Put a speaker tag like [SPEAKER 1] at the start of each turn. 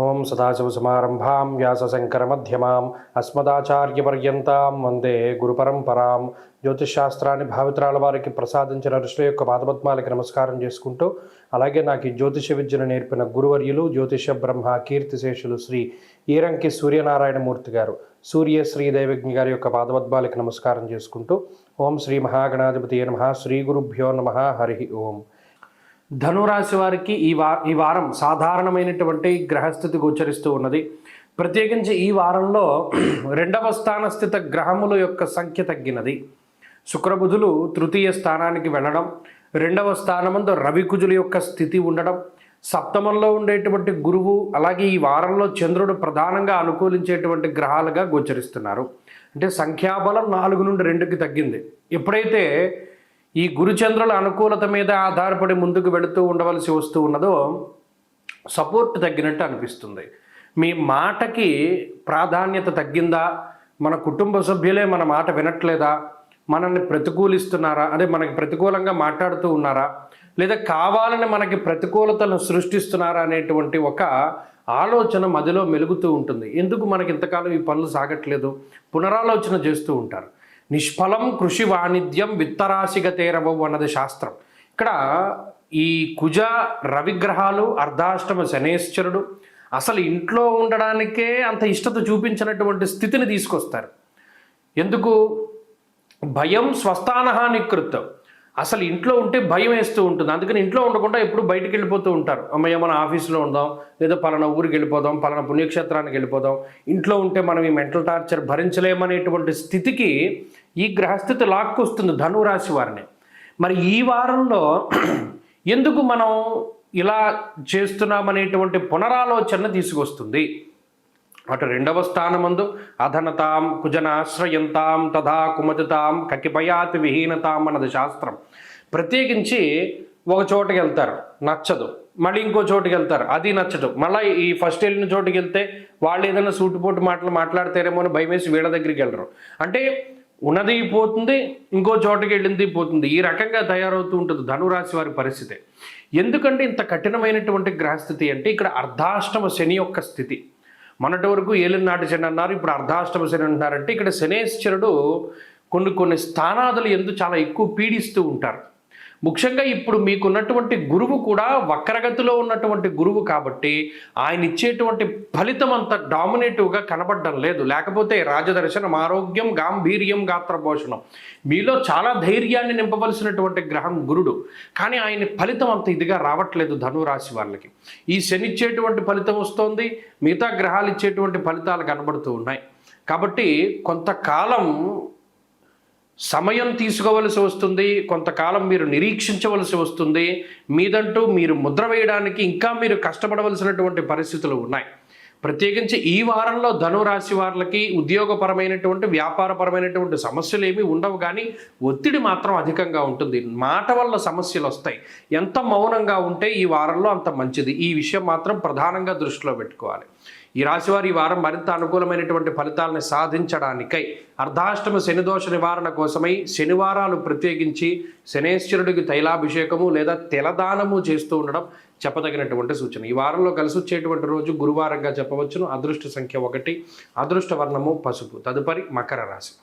[SPEAKER 1] ఓం సదాశివసమారంభాం వ్యాసశంకరమధ్యమాం అస్మదాచార్యపర్యంతాం వందే గురుపరంపరాం. జ్యోతిషశాస్త్రాన్ని భావితరాల వారికి ప్రసాదించిన ఋషుల యొక్క పాదపద్మాలకి నమస్కారం చేసుకుంటూ, అలాగే నాకు ఈ జ్యోతిష విద్యను నేర్పిన గురువర్యులు జ్యోతిష బ్రహ్మ కీర్తిశేషులు శ్రీ ఈరంకి సూర్యనారాయణమూర్తి గారు, సూర్య శ్రీ దైవజ్ఞ గారి యొక్క పాదపద్మాలకి నమస్కారం చేసుకుంటూ, ఓం శ్రీ మహాగణాధిపతి నమః, శ్రీ గురుభ్యో నమః, హరి ఓం. ధనురాశి వారికి ఈ వారం సాధారణమైనటువంటి గ్రహస్థితి గోచరిస్తూ ఉన్నది. ప్రత్యేకించి ఈ వారంలో రెండవ స్థాన స్థిత గ్రహముల యొక్క సంఖ్య తగ్గినది. శుక్రబుధులు తృతీయ స్థానానికి వెళ్ళడం, రెండవ స్థానమందు రవికుజుల యొక్క స్థితి ఉండడం, సప్తమంలో ఉండేటువంటి గురువు, అలాగే ఈ వారంలో చంద్రుడు ప్రధానంగా అనుకూలించేటువంటి గ్రహాలుగా గోచరిస్తున్నారు. అంటే సంఖ్యాబలం 4 నుండి 2కి తగ్గింది. ఎప్పుడైతే ఈ గురుచంద్రుల అనుకూలత మీద ఆధారపడి ముందుకు వెళుతూ ఉండవలసి వస్తూ ఉన్నదో సపోర్ట్ తగ్గినట్టు అనిపిస్తుంది. మీ మాటకి ప్రాధాన్యత తగ్గిందా, మన కుటుంబ సభ్యులే మన మాట వినట్లేదా, మనల్ని ప్రతికూలిస్తున్నారా, అదే మనకి ప్రతికూలంగా మాట్లాడుతూ ఉన్నారా, లేదా కావాలని మనకి ప్రతికూలతలను సృష్టిస్తున్నారా అనేటువంటి ఒక ఆలోచన మదిలో మెలుగుతూ ఉంటుంది. ఎందుకు మనకి ఇంతకాలం ఈ పనులు సాగట్లేదు, పునరాలోచన చేస్తూ ఉంటారు. నిష్ఫలం కృషి వాణిజ్యం విత్తరాశిగతేరవవు అన్నది శాస్త్రం. ఇక్కడ ఈ కుజ రవిగ్రహాలు, అర్ధాష్టమ శనేశ్వరుడు అసలు ఇంట్లో ఉండడానికే అంత ఇష్టత చూపించినటువంటి స్థితిని తీసుకొస్తారు. ఎందుకు? భయం స్వస్థానహానికృతం. అసలు ఇంట్లో ఉంటే భయం వేస్తూ ఉంటుంది. అందుకని ఇంట్లో ఉండకుండా ఎప్పుడు బయటికి వెళ్ళిపోతూ ఉంటారు. అమ్మయ్య మన ఆఫీస్లో ఉందాం, లేదా పలానా ఊరికి వెళ్ళిపోదాం, పలానా పుణ్యక్షేత్రానికి వెళ్ళిపోదాం, ఇంట్లో ఉంటే మనం ఈ మెంటల్ టార్చర్ భరించలేమనేటువంటి స్థితికి ఈ గ్రహస్థితి లాక్కొస్తుంది ధనురాశి వారిని. మరి ఈ వారంలో ఎందుకు మనం ఇలా చేస్తున్నామనేటువంటి పునరాలోచన తీసుకొస్తుంది. అటు రెండవ స్థానమందు అధనతాం కుజనాశ్రయంతాం తథా కుమతితాం కకిపయాతి విహీనతాం అన్నది శాస్త్రం. ప్రత్యేకించి ఒక చోటుకి వెళ్తారు, నచ్చదు, మళ్ళీ ఇంకో చోటుకి వెళ్తారు, అది నచ్చదు, మళ్ళీ ఈ ఫస్ట్ వెళ్ళిన చోటుకి వెళ్తే వాళ్ళు ఏదైనా సూటిపోటు మాటలు మాట్లాడతారేమో అని భయం వేసి వీళ్ళ దగ్గరికి వెళ్ళరు. అంటే ఉన్నది పోతుంది, ఇంకో చోటుకి వెళ్ళింది పోతుంది. ఈ రకంగా తయారవుతూ ఉంటుంది ధనురాశి వారి పరిస్థితి. ఎందుకంటే ఇంత కఠినమైనటువంటి గ్రహస్థితి అంటే ఇక్కడ అర్ధాష్టమ శని యొక్క స్థితి. మొన్నటి వరకు ఏలినాటి శని అన్నారు, ఇప్పుడు అర్ధాష్టమ శని అంటున్నారంటే ఇక్కడ శనేశ్వరుడు కొన్ని స్థానాదులు ఎందు చాలా ఎక్కువ పీడిస్తూ ఉంటారు. ముఖ్యంగా ఇప్పుడు మీకున్నటువంటి గురువు కూడా వక్రగతిలో ఉన్నటువంటి గురువు కాబట్టి ఆయన ఇచ్చేటువంటి ఫలితం అంత డామినేటివ్గా కనబడడం లేదు. లేకపోతే రాజదర్శనం, ఆరోగ్యం, గాంభీర్యం, గాత్రపోషణం, మీలో చాలా ధైర్యాన్ని నింపవలసినటువంటి గ్రహం గురుడు. కానీ ఆయన ఫలితం అంత ఇదిగా రావట్లేదు ధనురాశి వాళ్ళకి. ఈ శని ఇచ్చేటువంటి ఫలితం వస్తోంది, మిగతా గ్రహాలు ఇచ్చేటువంటి ఫలితాలు కనబడుతూ ఉన్నాయి. కాబట్టి కొంతకాలం సమయం తీసుకోవలసి వస్తుంది, కొంతకాలం మీరు నిరీక్షించవలసి వస్తుంది. మీదంటూ మీరు ముద్ర వేయడానికి ఇంకా మీరు కష్టపడవలసినటువంటి పరిస్థితులు ఉన్నాయి. ప్రత్యేకించి ఈ వారంలో ధనురాశి వారికి ఉద్యోగపరమైనటువంటి, వ్యాపారపరమైనటువంటి సమస్యలు ఏమీ ఉండవు, కానీ ఒత్తిడి మాత్రం అధికంగా ఉంటుంది. మాట వల్ల సమస్యలు వస్తాయి. ఎంత మౌనంగా ఉంటే ఈ వారంలో అంత మంచిది. ఈ విషయం మాత్రం ప్రధానంగా దృష్టిలో పెట్టుకోవాలి. ఈ రాశివారు ఈ వారం మరింత అనుకూలమైనటువంటి ఫలితాలను సాధించడానికై అర్ధాష్టమ శనిదోష నివారణ కోసమై శనివారాలు ప్రత్యేకించి శనేశ్వరుడికి తైలాభిషేకము లేదా తెలదానము చేస్తూ ఉండడం చెప్పదగినటువంటి సూచన. ఈ వారంలో కలిసి వచ్చేటువంటి రోజు గురువారంగా చెప్పవచ్చును. అదృష్ట సంఖ్య 1, అదృష్ట వర్ణము పసుపు. తదుపరి మకర రాశి.